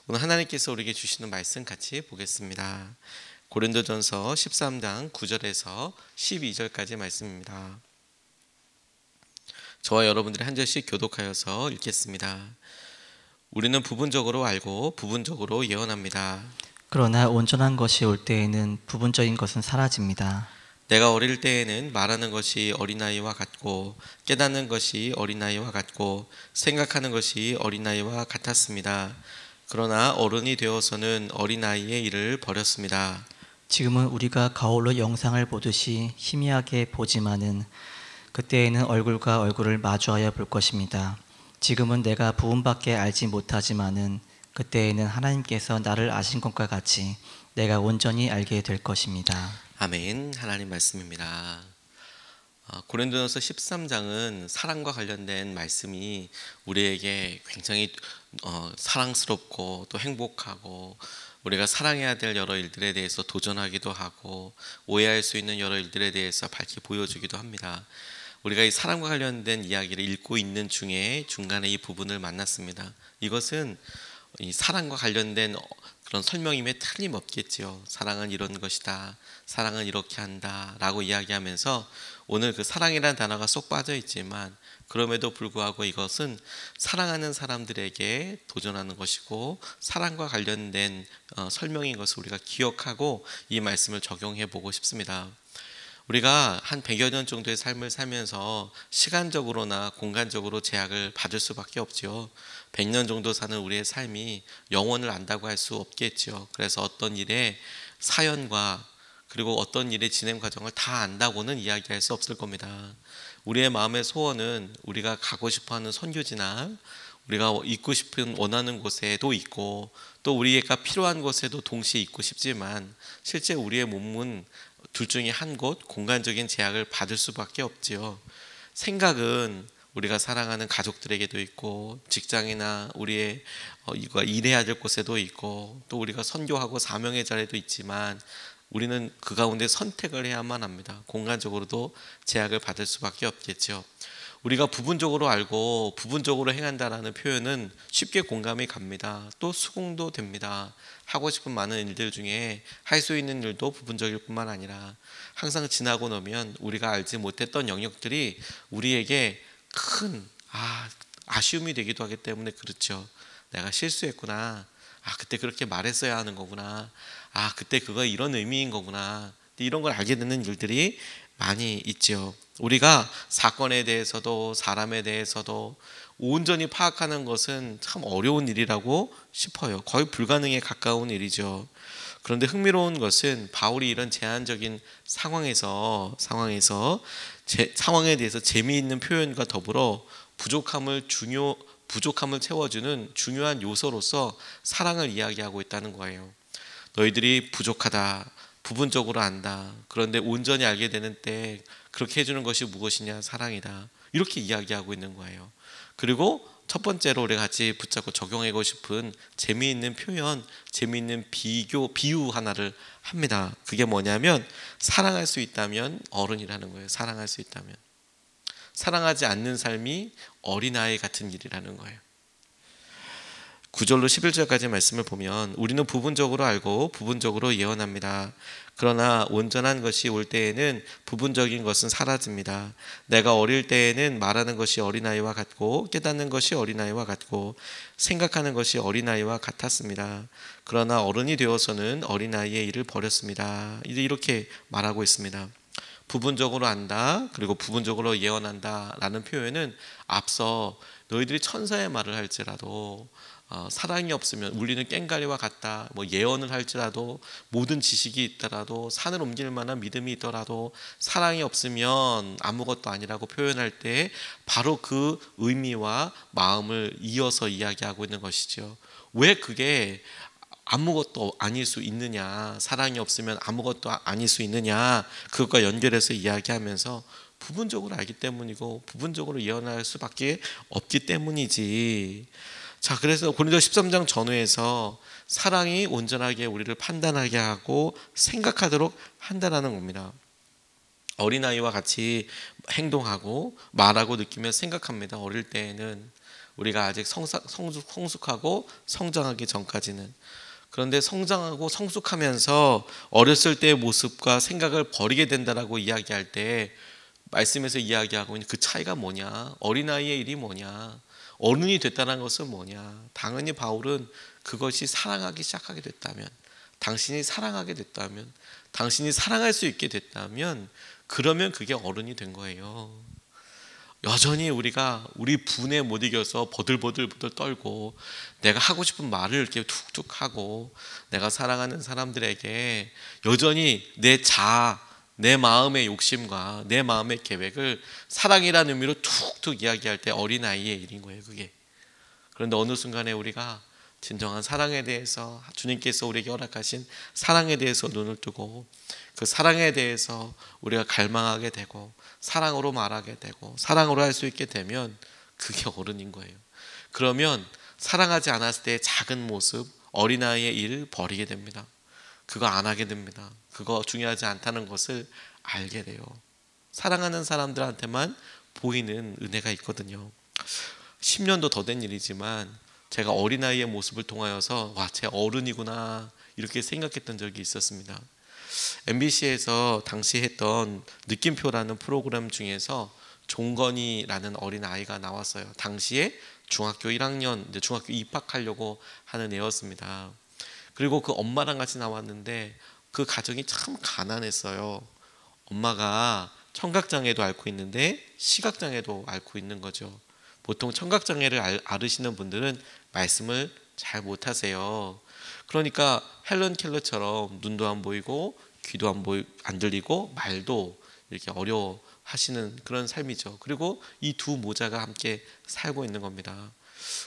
오늘 하나님께서 우리에게 주시는 말씀 같이 보겠습니다. 고린도전서 13장 9절에서 12절까지 말씀입니다. 저와 여러분들이 한 절씩 교독하여서 읽겠습니다. 우리는 부분적으로 알고 부분적으로 예언합니다. 그러나 온전한 것이 올 때에는 부분적인 것은 사라집니다. 내가 어릴 때에는 말하는 것이 어린아이와 같고 깨닫는 것이 어린아이와 같고 생각하는 것이 어린아이와 같았습니다. 그러나 어른이 되어서는 어린아이의 일을 버렸습니다. 지금은 우리가 거울로 영상을 보듯이 희미하게 보지만은 그때에는 얼굴과 얼굴을 마주하여 볼 것입니다. 지금은 내가 부분밖에 알지 못하지만은 그때에는 하나님께서 나를 아신 것과 같이 내가 온전히 알게 될 것입니다. 아멘. 하나님 말씀입니다. 고린도전서 13장은 사랑과 관련된 말씀이 우리에게 굉장히 사랑스럽고 또 행복하고 우리가 사랑해야 될 여러 일들에 대해서 도전하기도 하고 오해할 수 있는 여러 일들에 대해서 밝히 보여주기도 합니다. 우리가 이 사랑과 관련된 이야기를 읽고 있는 중에 중간에 이 부분을 만났습니다. 이것은 이 사랑과 관련된 그런 설명임에 틀림없겠지요. 사랑은 이런 것이다. 사랑은 이렇게 한다. 라고 이야기하면서 오늘 그 사랑이라는 단어가 쏙 빠져 있지만 그럼에도 불구하고 이것은 사랑하는 사람들에게 도전하는 것이고 사랑과 관련된 설명인 것을 우리가 기억하고 이 말씀을 적용해 보고 싶습니다. 우리가 한 100여 년 정도의 삶을 살면서 시간적으로나 공간적으로 제약을 받을 수밖에 없지요. 100년 정도 사는 우리의 삶이 영원을 안다고 할 수 없겠죠. 그래서 어떤 일의 사연과 그리고 어떤 일의 진행 과정을 다 안다고는 이야기할 수 없을 겁니다. 우리의 마음의 소원은 우리가 가고 싶어하는 선교지나 우리가 있고 싶은 원하는 곳에도 있고 또 우리가 필요한 곳에도 동시에 있고 싶지만 실제 우리의 몸은 둘 중에 한 곳 공간적인 제약을 받을 수밖에 없지요. 생각은 우리가 사랑하는 가족들에게도 있고 직장이나 우리의 일해야 될 곳에도 있고 또 우리가 선교하고 사명의 자리에도 있지만 우리는 그 가운데 선택을 해야만 합니다. 공간적으로도 제약을 받을 수밖에 없겠죠. 우리가 부분적으로 알고 부분적으로 행한다라는 표현은 쉽게 공감이 갑니다. 또 수긍도 됩니다. 하고 싶은 많은 일들 중에 할 수 있는 일도 부분적일 뿐만 아니라 항상 지나고 나면 우리가 알지 못했던 영역들이 우리에게 큰 아쉬움이 되기도 하기 때문에 그렇죠. 내가 실수했구나. 그때 그렇게 말했어야 하는 거구나. 그때 그거 이런 의미인 거구나. 이런 걸 알게 되는 일들이 많이 있죠. 우리가 사건에 대해서도 사람에 대해서도 온전히 파악하는 것은 참 어려운 일이라고 싶어요. 거의 불가능에 가까운 일이죠. 그런데 흥미로운 것은 바울이 이런 제한적인 상황에 대해서 재미있는 표현과 더불어 부족함을 채워주는 중요한 요소로서 사랑을 이야기하고 있다는 거예요. 너희들이 부족하다. 부분적으로 안다. 그런데 온전히 알게 되는 때 그렇게 해주는 것이 무엇이냐? 사랑이다. 이렇게 이야기하고 있는 거예요. 그리고 첫 번째로 우리가 같이 붙잡고 적용하고 싶은 재미있는 표현, 재미있는 비유 하나를 합니다. 그게 뭐냐면 사랑할 수 있다면 어른이라는 거예요. 사랑할 수 있다면. 사랑하지 않는 삶이 어린아이 같은 일이라는 거예요. 9절로 11절까지 말씀을 보면 우리는 부분적으로 알고 부분적으로 예언합니다. 그러나 온전한 것이 올 때에는 부분적인 것은 사라집니다. 내가 어릴 때에는 말하는 것이 어린아이와 같고 깨닫는 것이 어린아이와 같고 생각하는 것이 어린아이와 같았습니다. 그러나 어른이 되어서는 어린아이의 일을 버렸습니다. 이제 이렇게 말하고 있습니다. 부분적으로 안다 그리고 부분적으로 예언한다 라는 표현은 앞서 너희들이 천사의 말을 할지라도 사랑이 없으면 우리는 꽹과리와 같다. 예언을 할지라도 모든 지식이 있더라도 산을 옮길 만한 믿음이 있더라도 사랑이 없으면 아무것도 아니라고 표현할 때 바로 그 의미와 마음을 이어서 이야기하고 있는 것이죠. 왜 그게 아무것도 아닐 수 있느냐, 사랑이 없으면 아무것도 아닐 수 있느냐, 그것과 연결해서 이야기하면서 부분적으로 알기 때문이고 부분적으로 예언할 수밖에 없기 때문이지. 자, 그래서 고린도 13장 전후에서 사랑이 온전하게 우리를 판단하게 하고 생각하도록 한다는 겁니다. 어린아이와 같이 행동하고 말하고 느끼며 생각합니다. 어릴 때에는 우리가 아직 성숙하고 성장하기 전까지는. 그런데 성장하고 성숙하면서 어렸을 때의 모습과 생각을 버리게 된다라고 이야기할 때 말씀에서 이야기하고 있는 그 차이가 뭐냐? 어린아이의 일이 뭐냐? 어른이 됐다는 것은 뭐냐? 당연히 바울은 그것이 사랑하기 시작하게 됐다면, 당신이 사랑하게 됐다면, 당신이 사랑할 수 있게 됐다면, 그러면 그게 어른이 된 거예요. 여전히 우리가 우리 분에 못 이겨서 버들버들 떨고 내가 하고 싶은 말을 이렇게 툭툭 하고 내가 사랑하는 사람들에게 여전히 내 마음의 욕심과 내 마음의 계획을 사랑이라는 의미로 툭툭 이야기할 때 어린아이의 일인 거예요, 그게. 그런데 어느 순간에 우리가 진정한 사랑에 대해서, 주님께서 우리에게 허락하신 사랑에 대해서 눈을 뜨고 그 사랑에 대해서 우리가 갈망하게 되고 사랑으로 말하게 되고 사랑으로 할 수 있게 되면 그게 어른인 거예요. 그러면 사랑하지 않았을 때의 작은 모습, 어린아이의 일을 버리게 됩니다. 그거 안 하게 됩니다. 그거 중요하지 않다는 것을 알게 돼요. 사랑하는 사람들한테만 보이는 은혜가 있거든요. 10년도 더 된 일이지만 제가 어린아이의 모습을 통하여서 와, 쟤 어른이구나 이렇게 생각했던 적이 있었습니다. MBC에서 당시 했던 느낌표라는 프로그램 중에서 종건이라는 어린아이가 나왔어요. 당시에 중학교 1학년, 이제 중학교 입학하려고 하는 애였습니다. 그리고 그 엄마랑 같이 나왔는데 그 가정이 참 가난했어요. 엄마가 청각장애도 앓고 있는데 시각장애도 앓고 있는 거죠. 보통 청각장애를 앓으시는 분들은 말씀을 잘 못하세요. 그러니까 헬런 켈러처럼 눈도 안 보이고 귀도 안 들리고 말도 이렇게 어려워하시는 그런 삶이죠. 그리고 이 두 모자가 함께 살고 있는 겁니다.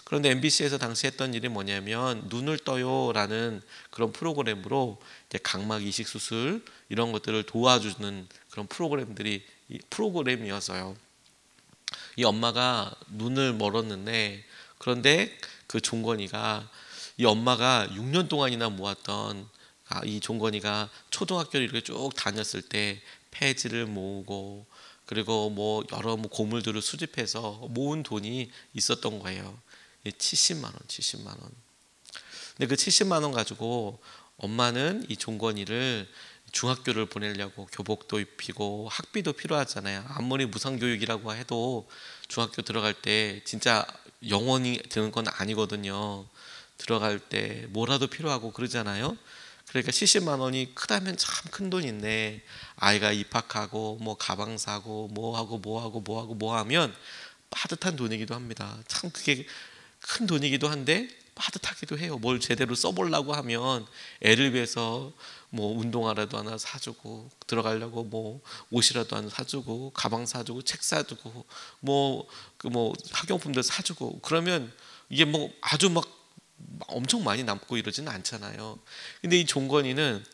그런데 MBC에서 당시 했던 일이 뭐냐면 눈을 떠요라는 그런 프로그램으로 이제 각막 이식 수술 이런 것들을 도와주는 그런 프로그램이어서요. 이 엄마가 눈을 멀었는데 그런데 그 종건이가 이 엄마가 6년 동안이나 모았던 이 종건이가 초등학교를 이렇게 쭉 다녔을 때 폐지를 모으고 그리고 뭐 여러 고물들을 수집해서 모은 돈이 있었던 거예요. 70만 원. 근데 그 70만 원 가지고 엄마는 이 종건이를 중학교를 보내려고 교복도 입히고 학비도 필요하잖아요. 아무리 무상교육이라고 해도 중학교 들어갈 때 진짜 영원히 되는 건 아니거든요. 들어갈 때 뭐라도 필요하고 그러잖아요. 그러니까 70만 원이 크다면 참 큰 돈인데 아이가 입학하고 뭐 가방 사고 뭐 하면 빠듯한 돈이기도 합니다. 참 그게 큰 돈이기도 한데 빠듯하기도 해요. 뭘 제대로 써보려고 하면 애를 위해서 뭐 운동화라도 하나 사주고 들어가려고 뭐 옷이라도 하나 사주고 가방 사주고 책 사주고 뭐 학용품들 사주고 그러면 이게 뭐 아주 막 엄청 많이 남고 이러지는 않잖아요. 근데 이 종건이는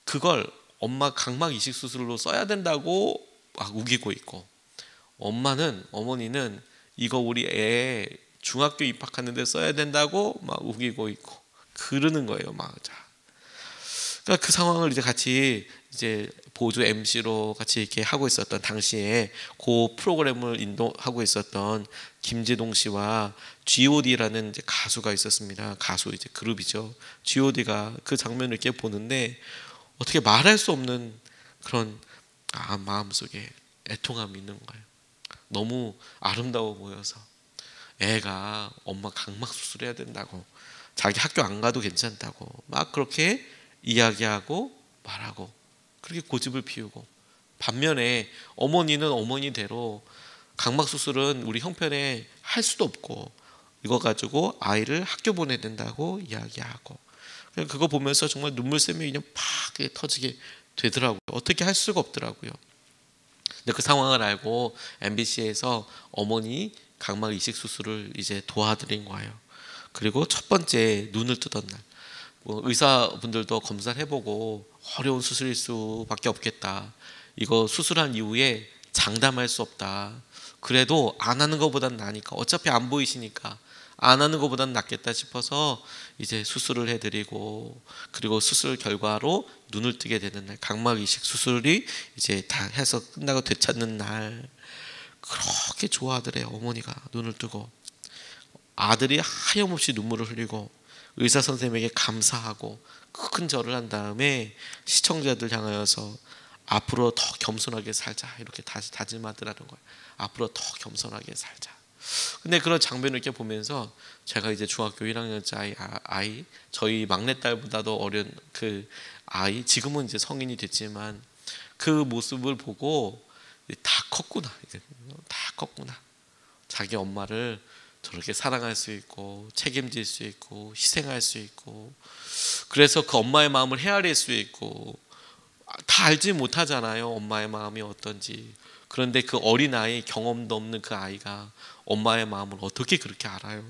그걸 엄마 각막 이식 수술로 써야 된다고 막 우기고 있고 어머니는 이거 우리 애 중학교 입학하는데 써야 된다고 막 우기고 있고 그러는 거예요. 그러니까 그 상황을 이제 같이 이제 보조 MC로 같이 이렇게 하고 있었던 당시에 그 프로그램을 인도하고 있었던 김재동 씨와 G.O.D라는 이제 가수가 있었습니다. 가수 이제 그룹이죠. G.O.D가 그 장면을 이렇게 보는데 어떻게 말할 수 없는 그런 마음속에 애통함이 있는 거예요. 너무 아름다워 보여서 애가 엄마 각막 수술해야 된다고 자기 학교 안 가도 괜찮다고 막 그렇게 이야기하고 말하고 그렇게 고집을 피우고 반면에 어머니는 어머니대로 각막 수술은 우리 형편에 할 수도 없고 이거 가지고 아이를 학교 보내야 된다고 이야기하고 그거 보면서 정말 눈물샘이 그냥 팍 터지게 되더라고요. 어떻게 할 수가 없더라고요. 근데 그 상황을 알고 MBC에서 어머니 각막 이식 수술을 이제 도와드린 거예요. 그리고 첫 번째 눈을 뜨던 날 의사분들도 검사를 해보고 어려운 수술일 수밖에 없겠다. 이거 수술한 이후에 장담할 수 없다. 그래도 안 하는 것보단 나으니까 어차피 안 보이시니까 안 하는 것보단 낫겠다 싶어서 이제 수술을 해드리고 그리고 수술 결과로 눈을 뜨게 되는 날 각막 이식 수술이 이제 다 해서 끝나고 되찾는 날 그렇게 좋아하더래요. 어머니가 눈을 뜨고 아들이 하염없이 눈물을 흘리고 의사 선생님에게 감사하고 큰 절을 한 다음에 시청자들 향하여서 앞으로 더 겸손하게 살자 이렇게 다짐하더라는 거예요. 앞으로 더 겸손하게 살자. 근데 그런 장면을 이렇게 보면서 제가 이제 중학교 1학년짜리 아이, 저희 막내딸보다도 어린 그 아이, 지금은 이제 성인이 됐지만 그 모습을 보고 다 컸구나, 이제 다 컸구나. 자기 엄마를 저렇게 사랑할 수 있고 책임질 수 있고 희생할 수 있고, 그래서 그 엄마의 마음을 헤아릴 수 있고, 다 알지 못하잖아요, 엄마의 마음이 어떤지. 그런데 그 어린아이, 경험도 없는 그 아이가 엄마의 마음을 어떻게 그렇게 알아요?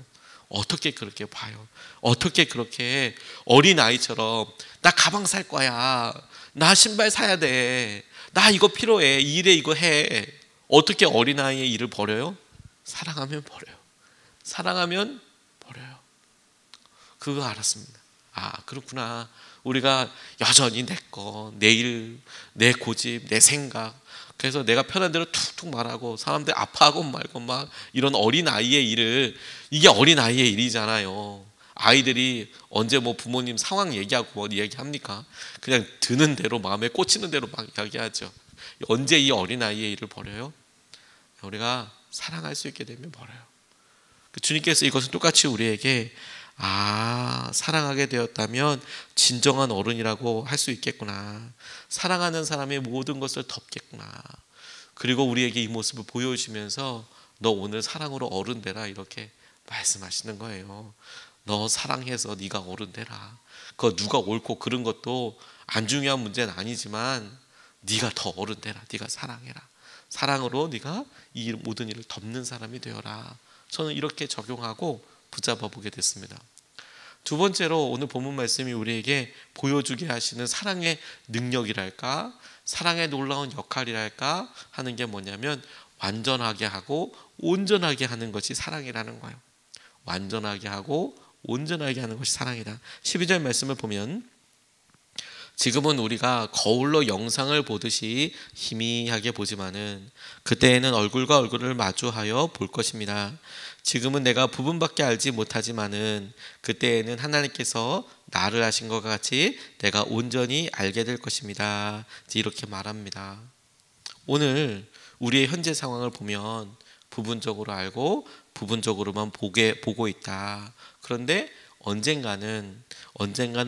어떻게 그렇게 봐요? 어떻게 그렇게 어린아이처럼 나 가방 살 거야, 나 신발 사야 돼, 나 이거 필요해, 일해, 이거 해. 어떻게 어린아이의 일을 버려요? 사랑하면 버려요. 사랑하면 버려요. 그거 알았습니다. 아, 그렇구나. 우리가 여전히 내 거, 내 일, 내 고집, 내 생각, 그래서 내가 편한 대로 툭툭 말하고 사람들 아파하고 말고 막 이런 어린아이의 일을, 이게 어린아이의 일이잖아요. 아이들이 언제 뭐 부모님 상황 얘기하고 뭐 얘기합니까? 그냥 드는 대로, 마음에 꽂히는 대로 막 이야기하죠. 언제 이 어린아이의 일을 버려요? 우리가 사랑할 수 있게 되면 버려요. 주님께서 이것은 똑같이 우리에게 사랑하게 되었다면 진정한 어른이라고 할 수 있겠구나, 사랑하는 사람의 모든 것을 덮겠구나, 그리고 우리에게 이 모습을 보여주시면서 너 오늘 사랑으로 어른 되라 이렇게 말씀하시는 거예요. 너 사랑해서 네가 어른 되라. 그거 누가 옳고 그른 것도 안 중요한 문제는 아니지만 네가 더 어른 되라. 네가 사랑해라. 사랑으로 네가 이 모든 일을 덮는 사람이 되어라. 저는 이렇게 적용하고 붙잡아 보게 됐습니다. 두 번째로 오늘 본문 말씀이 우리에게 보여주게 하시는 사랑의 능력이랄까, 사랑의 놀라운 역할이랄까 하는 게 뭐냐면 완전하게 하고 온전하게 하는 것이 사랑이라는 거예요. 완전하게 하고 온전하게 하는 것이 사랑이다. 12절 말씀을 보면 지금은 우리가 거울로 영상을 보듯이 희미하게 보지만은 그때에는 얼굴과 얼굴을 마주하여 볼 것입니다. 지금은 내가 부분밖에 알지 못하지만은 그때에는 하나님께서 나를 아신 것 같이 내가 온전히 알게 될 것입니다. 이렇게 말합니다. 오늘 우리의 현재 상황을 보면 부분적으로 알고 부분적으로만 보고 있다. 그런데 언젠가는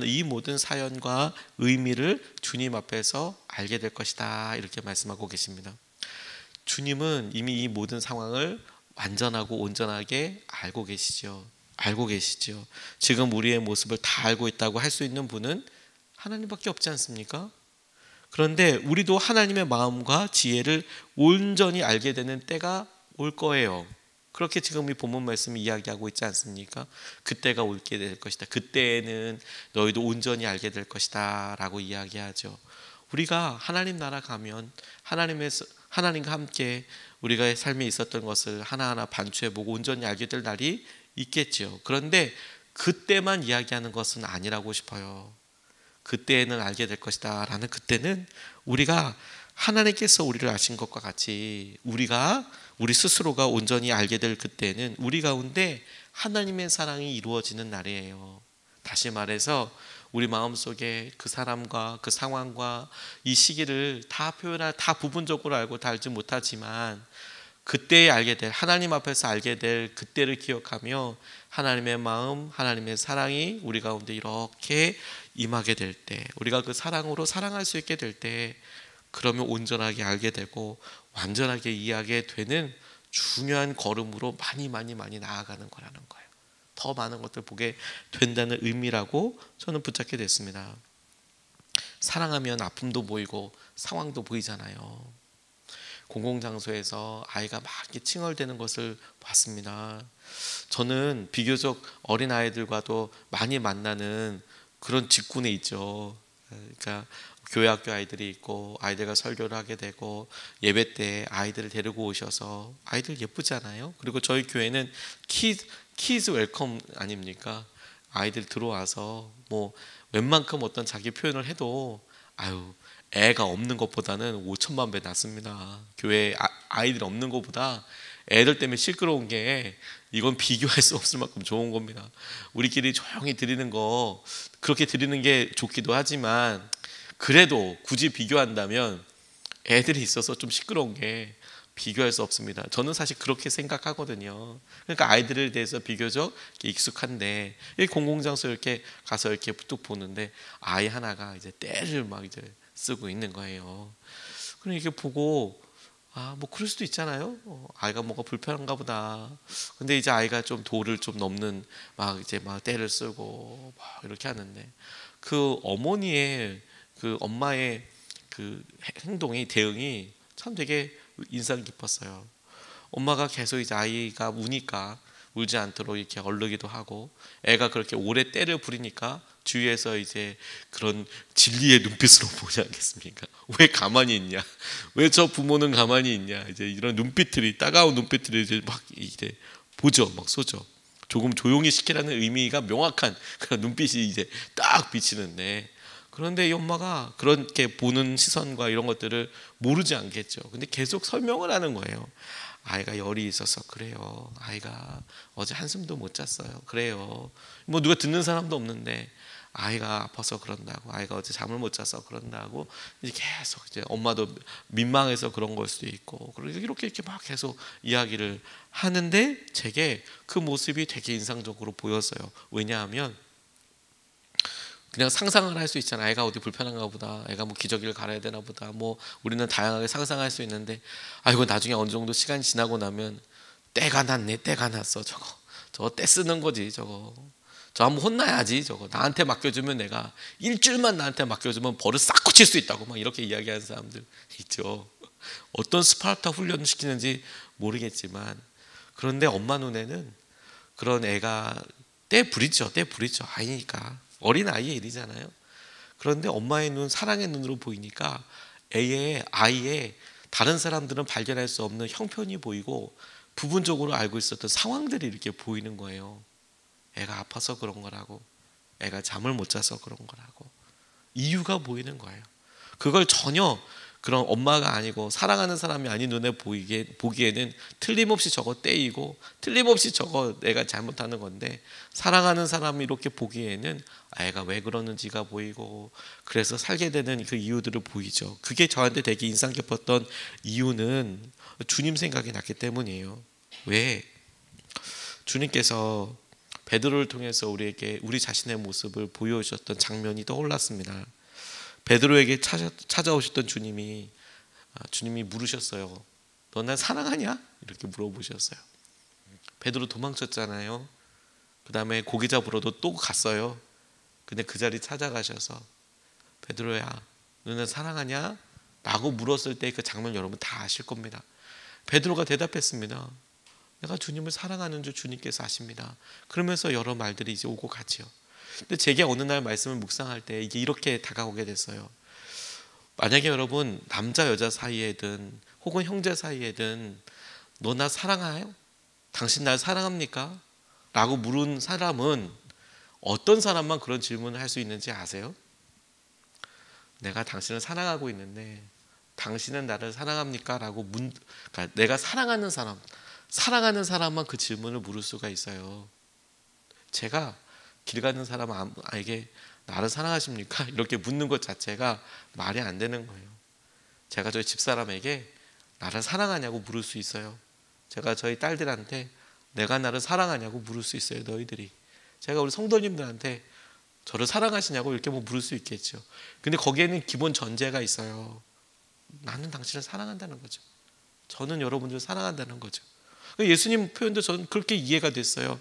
이 모든 사연과 의미를 주님 앞에서 알게 될 것이다. 이렇게 말씀하고 계십니다. 주님은 이미 이 모든 상황을 완전하고 온전하게 알고 계시죠. 지금 우리의 모습을 다 알고 있다고 할 수 있는 분은 하나님밖에 없지 않습니까? 그런데 우리도 하나님의 마음과 지혜를 온전히 알게 되는 때가 올 거예요. 그렇게 지금 이 본문 말씀이 이야기하고 있지 않습니까? 그때가 올게 될 것이다. 그때에는 너희도 온전히 알게 될 것이다 라고 이야기하죠. 우리가 하나님 나라 가면 하나님과 함께 우리가 삶에 있었던 것을 하나하나 반추해보고 온전히 알게 될 날이 있겠죠. 그런데 그때만 이야기하는 것은 아니라고 싶어요. 그때에는 알게 될 것이다 라는 그때는 우리가 하나님께서 우리를 아신 것과 같이 우리 스스로가 온전히 알게 될 그때는 우리 가운데 하나님의 사랑이 이루어지는 날이에요. 다시 말해서 우리 마음속에 그 사람과 그 상황과 이 시기를 다 부분적으로 알고 다 알지 못하지만 그때에 알게 될, 하나님 앞에서 알게 될 그때를 기억하며 하나님의 마음, 하나님의 사랑이 우리 가운데 이렇게 임하게 될 때, 우리가 그 사랑으로 사랑할 수 있게 될 때, 그러면 온전하게 알게 되고 완전하게 이해하게 되는 중요한 걸음으로 많이 나아가는 거라는 거예요. 더 많은 것들 보게 된다는 의미라고 저는 붙잡게 됐습니다. 사랑하면 아픔도 보이고 상황도 보이잖아요. 공공장소에서 아이가 막 칭얼대는 것을 봤습니다. 저는 비교적 어린 아이들과도 많이 만나는 그런 직군에 있죠. 그러니까 교회 학교 아이들이 있고 아이들과 설교를 하게 되고 예배 때 아이들을 데리고 오셔서 아이들 예쁘잖아요. 그리고 저희 교회는 키즈 웰컴 아닙니까? 아이들 들어와서 뭐 웬만큼 어떤 자기 표현을 해도 애가 없는 것보다는 5천만 배 낫습니다. 교회에 아이들이 없는 것보다 애들 때문에 시끄러운 게 이건 비교할 수 없을 만큼 좋은 겁니다. 우리끼리 조용히 드리는 거 그렇게 드리는 게 좋기도 하지만 그래도 굳이 비교한다면 애들이 있어서 좀 시끄러운 게 비교할 수 없습니다. 저는 사실 그렇게 생각하거든요. 그러니까 아이들에 대해서 비교적 익숙한데 공공장소 이렇게 가서 이렇게 뚝 보는데 아이 하나가 이제 떼를 막 이제 쓰고 있는 거예요. 그럼 이렇게 보고 뭐 그럴 수도 있잖아요. 아이가 뭔가 불편한가 보다. 근데 이제 아이가 좀 도를 좀 넘는 막 이제 막 떼를 쓰고 막 이렇게 하는데 그 어머니의 그 엄마의 그 행동이 대응이 참 되게 인상 깊었어요. 엄마가 계속 이제 아이가 우니까 울지 않도록 이렇게 얼르기도 하고 애가 그렇게 오래 때를 부리니까 주위에서 이제 그런 진리의 눈빛으로 보지 않겠습니까? 왜 가만히 있냐? 왜 저 부모는 가만히 있냐? 이제 이런 눈빛들이 따가운 눈빛들이 이제 막 이제 보죠, 막 쏘죠. 조금 조용히 시키라는 의미가 명확한 그런 눈빛이 이제 딱 비치는데 그런데 이 엄마가 그렇게 보는 시선과 이런 것들을 모르지 않겠죠. 근데 계속 설명을 하는 거예요. 아이가 열이 있어서 그래요. 아이가 어제 한숨도 못 잤어요. 그래요. 뭐 누가 듣는 사람도 없는데 아이가 아파서 그런다고, 아이가 어제 잠을 못 자서 그런다고 이제 계속 이제 엄마도 민망해서 그런 걸 수도 있고 그래서 이렇게 막 계속 이야기를 하는데 제게 그 모습이 되게 인상적으로 보였어요. 왜냐하면 그냥 상상을 할 수 있잖아. 애가 어디 불편한가 보다. 애가 뭐 기저귀를 갈아야 되나 보다. 뭐 우리는 다양하게 상상할 수 있는데 이거 나중에 어느 정도 시간이 지나고 나면 때가 났네. 때가 났어. 저거 때 쓰는 거지. 저거 한번 혼나야지. 저거 나한테 맡겨주면 내가 일주일만 나한테 맡겨주면 벌을 싹 고칠 수 있다고 막 이렇게 이야기하는 사람들 있죠. 어떤 스파르타 훈련을 시키는지 모르겠지만 그런데 엄마 눈에는 그런 애가 때 부리죠. 아이니까. 어린 아이의 일이잖아요. 그런데 엄마의 눈, 사랑의 눈으로 보이니까 아이의 다른 사람들은 발견할 수 없는 형편이 보이고 부분적으로 알고 있었던 상황들이 이렇게 보이는 거예요. 애가 아파서 그런 거라고, 애가 잠을 못 자서 그런 거라고 이유가 보이는 거예요. 그걸 전혀 그런 엄마가 아니고 사랑하는 사람이 아닌 눈에 보기에는 틀림없이 저거 떼이고 틀림없이 저거 내가 잘못하는 건데 사랑하는 사람이 이렇게 보기에는 애가 왜 그러는지가 보이고 그래서 살게 되는 그 이유들을 보이죠. 그게 저한테 되게 인상 깊었던 이유는 주님 생각이 났기 때문이에요. 왜? 주님께서 베드로를 통해서 우리에게 우리 자신의 모습을 보여주셨던 장면이 떠올랐습니다. 베드로에게 찾아오셨던 주님이 물으셨어요. 너 날 사랑하냐? 이렇게 물어보셨어요. 베드로 도망쳤잖아요. 그 다음에 고기 잡으러도 또 갔어요. 근데 그 자리 찾아가셔서 베드로야, 너는 사랑하냐? 라고 물었을 때 그 장면 여러분 다 아실 겁니다. 베드로가 대답했습니다. 내가 주님을 사랑하는 줄 주님께서 아십니다. 그러면서 여러 말들이 이제 오고 가지요. 근데 제게 어느 날 말씀을 묵상할 때 이게 이렇게 다가오게 됐어요. 만약에 여러분 남자 여자 사이에든 혹은 형제 사이에든 너 나 사랑해요? 당신 날 사랑합니까? 라고 물은 사람은 어떤 사람만 그런 질문을 할 수 있는지 아세요? 내가 당신을 사랑하고 있는데 당신은 나를 사랑합니까? 라고 그러니까 내가 사랑하는 사람만 그 질문을 물을 수가 있어요. 제가 길 가는 사람에게 나를 사랑하십니까? 이렇게 묻는 것 자체가 말이 안 되는 거예요. 제가 저희 집사람에게 나를 사랑하냐고 물을 수 있어요. 제가 저희 딸들한테 내가 나를 사랑하냐고 물을 수 있어요. 너희들이. 제가 우리 성도님들한테 저를 사랑하시냐고 이렇게 뭐 물을 수 있겠죠. 근데 거기에는 기본 전제가 있어요. 나는 당신을 사랑한다는 거죠. 저는 여러분들을 사랑한다는 거죠. 예수님 표현도 저는 그렇게 이해가 됐어요.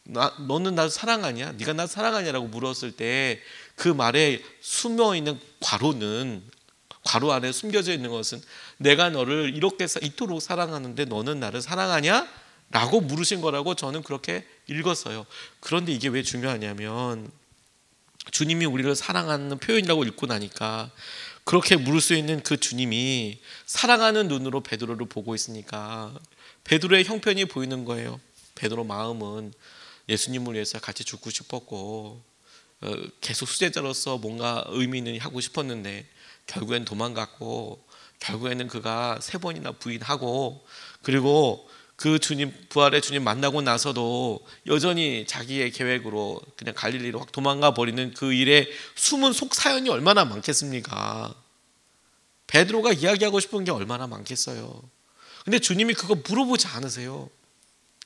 너는 나를 사랑하냐? 네가 나를 사랑하냐라고 물었을 때 그 말에 숨어있는 과로 안에 숨겨져 있는 것은 내가 너를 이토록 사랑하는데 너는 나를 사랑하냐? 라고 물으신 거라고 저는 그렇게 읽었어요. 그런데 이게 왜 중요하냐면 주님이 우리를 사랑하는 표현이라고 읽고 나니까 그렇게 물을 수 있는 그 주님이 사랑하는 눈으로 베드로를 보고 있으니까 베드로의 형편이 보이는 거예요. 베드로 마음은 예수님을 위해서 같이 죽고 싶었고 계속 수제자로서 뭔가 의미 있는 하고 싶었는데 결국엔 도망갔고 결국에는 그가 3번이나 부인하고 그리고 그 주님, 부활의 주님 만나고 나서도 여전히 자기의 계획으로 그냥 갈릴리로 확 도망가 버리는 그 일에 숨은 속 사연이 얼마나 많겠습니까? 베드로가 이야기하고 싶은 게 얼마나 많겠어요. 근데 주님이 그거 물어보지 않으세요.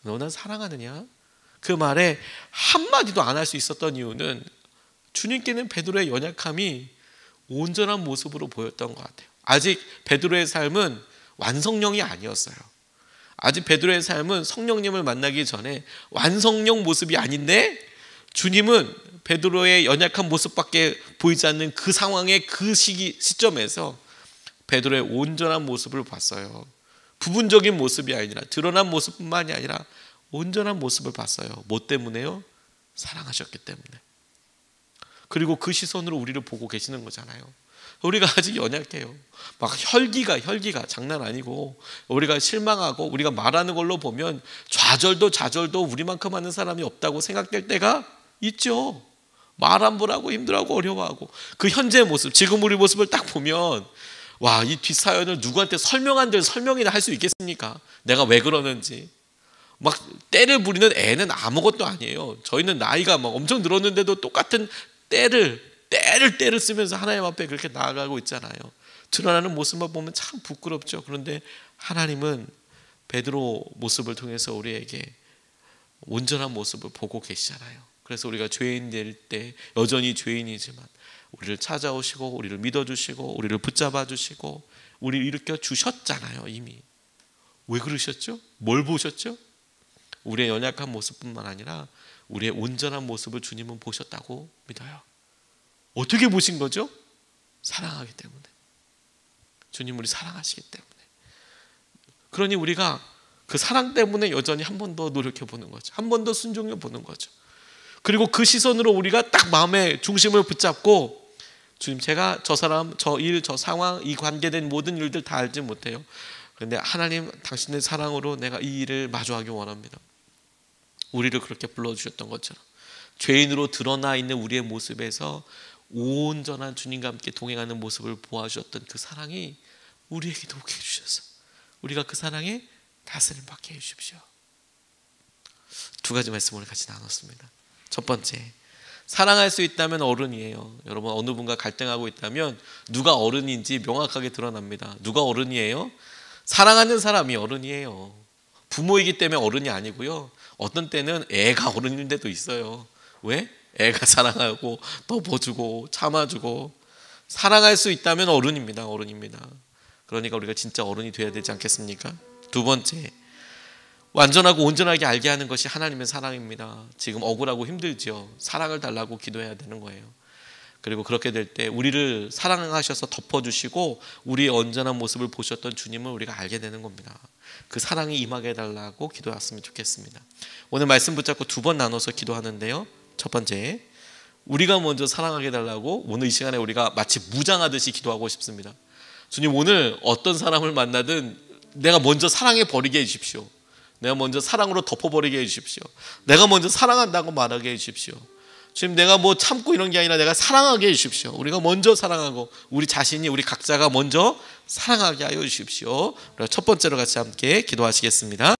너는 사랑하느냐? 그 말에 한마디도 안 할 수 있었던 이유는 주님께는 베드로의 연약함이 온전한 모습으로 보였던 것 같아요. 아직 베드로의 삶은 완성형이 아니었어요. 아직 베드로의 삶은 성령님을 만나기 전에 완성형 모습이 아닌데, 주님은 베드로의 연약한 모습밖에 보이지 않는 그 상황의 그 시점에서 베드로의 온전한 모습을 봤어요. 부분적인 모습이 아니라, 드러난 모습뿐만이 아니라 온전한 모습을 봤어요. 뭐 때문에요? 사랑하셨기 때문에. 그리고 그 시선으로 우리를 보고 계시는 거잖아요. 우리가 아직 연약해요. 막 혈기가 장난 아니고, 우리가 실망하고 우리가 말하는 걸로 보면 좌절도 우리만큼 하는 사람이 없다고 생각될 때가 있죠. 말 함부로 하고 힘들어하고 어려워하고. 그 현재의 모습, 지금 우리 모습을 딱 보면, 와, 이 뒷사연을 누구한테 설명이나 할 수 있겠습니까? 내가 왜 그러는지. 막 때를 부리는 애는 아무것도 아니에요. 저희는 나이가 막 엄청 늘었는데도 똑같은 때를 쓰면서 하나님 앞에 그렇게 나아가고 있잖아요. 드러나는 모습만 보면 참 부끄럽죠. 그런데 하나님은 베드로 모습을 통해서 우리에게 온전한 모습을 보고 계시잖아요. 그래서 우리가 죄인 될 때 여전히 죄인이지만 우리를 찾아오시고 우리를 믿어주시고 우리를 붙잡아 주시고 우리를 일으켜 주셨잖아요. 이미. 왜 그러셨죠? 뭘 보셨죠? 우리의 연약한 모습뿐만 아니라 우리의 온전한 모습을 주님은 보셨다고 믿어요. 어떻게 보신 거죠? 사랑하기 때문에. 주님 우리 사랑하시기 때문에. 그러니 우리가 그 사랑 때문에 여전히 한 번 더 노력해 보는 거죠. 한 번 더 순종해 보는 거죠. 그리고 그 시선으로 우리가 딱 마음의 중심을 붙잡고, 주님 제가 저 사람, 저 일, 저 상황, 이 관계된 모든 일들 다 알지 못해요. 그런데 하나님 당신의 사랑으로 내가 이 일을 마주하기 원합니다. 우리를 그렇게 불러주셨던 것처럼 죄인으로 드러나 있는 우리의 모습에서 온전한 주님과 함께 동행하는 모습을 보아주셨던 그 사랑이 우리에게도 오게 해주셔서 우리가 그 사랑에 다스림 받게 해주십시오. 두 가지 말씀을 같이 나눴습니다. 첫 번째, 사랑할 수 있다면 어른이에요. 여러분 어느 분과 갈등하고 있다면 누가 어른인지 명확하게 드러납니다. 누가 어른이에요? 사랑하는 사람이 어른이에요. 부모이기 때문에 어른이 아니고요. 어떤 때는 애가 어른인 데도 있어요. 왜? 애가 사랑하고 덮어주고 참아주고. 사랑할 수 있다면 어른입니다. 그러니까 우리가 진짜 어른이 돼야 되지 않겠습니까? 두 번째, 완전하고 온전하게 알게 하는 것이 하나님의 사랑입니다. 지금 억울하고 힘들죠. 사랑을 달라고 기도해야 되는 거예요. 그리고 그렇게 될 때 우리를 사랑하셔서 덮어주시고 우리의 온전한 모습을 보셨던 주님을 우리가 알게 되는 겁니다. 그 사랑이 임하게 해달라고 기도했으면 좋겠습니다. 오늘 말씀 붙잡고 두 번 나눠서 기도하는데요. 첫 번째, 우리가 먼저 사랑하게 해달라고 오늘 이 시간에 우리가 마치 무장하듯이 기도하고 싶습니다. 주님 오늘 어떤 사람을 만나든 내가 먼저 사랑해 버리게 해주십시오. 내가 먼저 사랑으로 덮어버리게 해주십시오. 내가 먼저 사랑한다고 말하게 해주십시오. 지금 내가 뭐 참고 이런 게 아니라 내가 사랑하게 해주십시오. 우리가 먼저 사랑하고 우리 자신이 우리 각자가 먼저 사랑하게 하여 주십시오. 첫 번째로 같이 함께 기도하시겠습니다.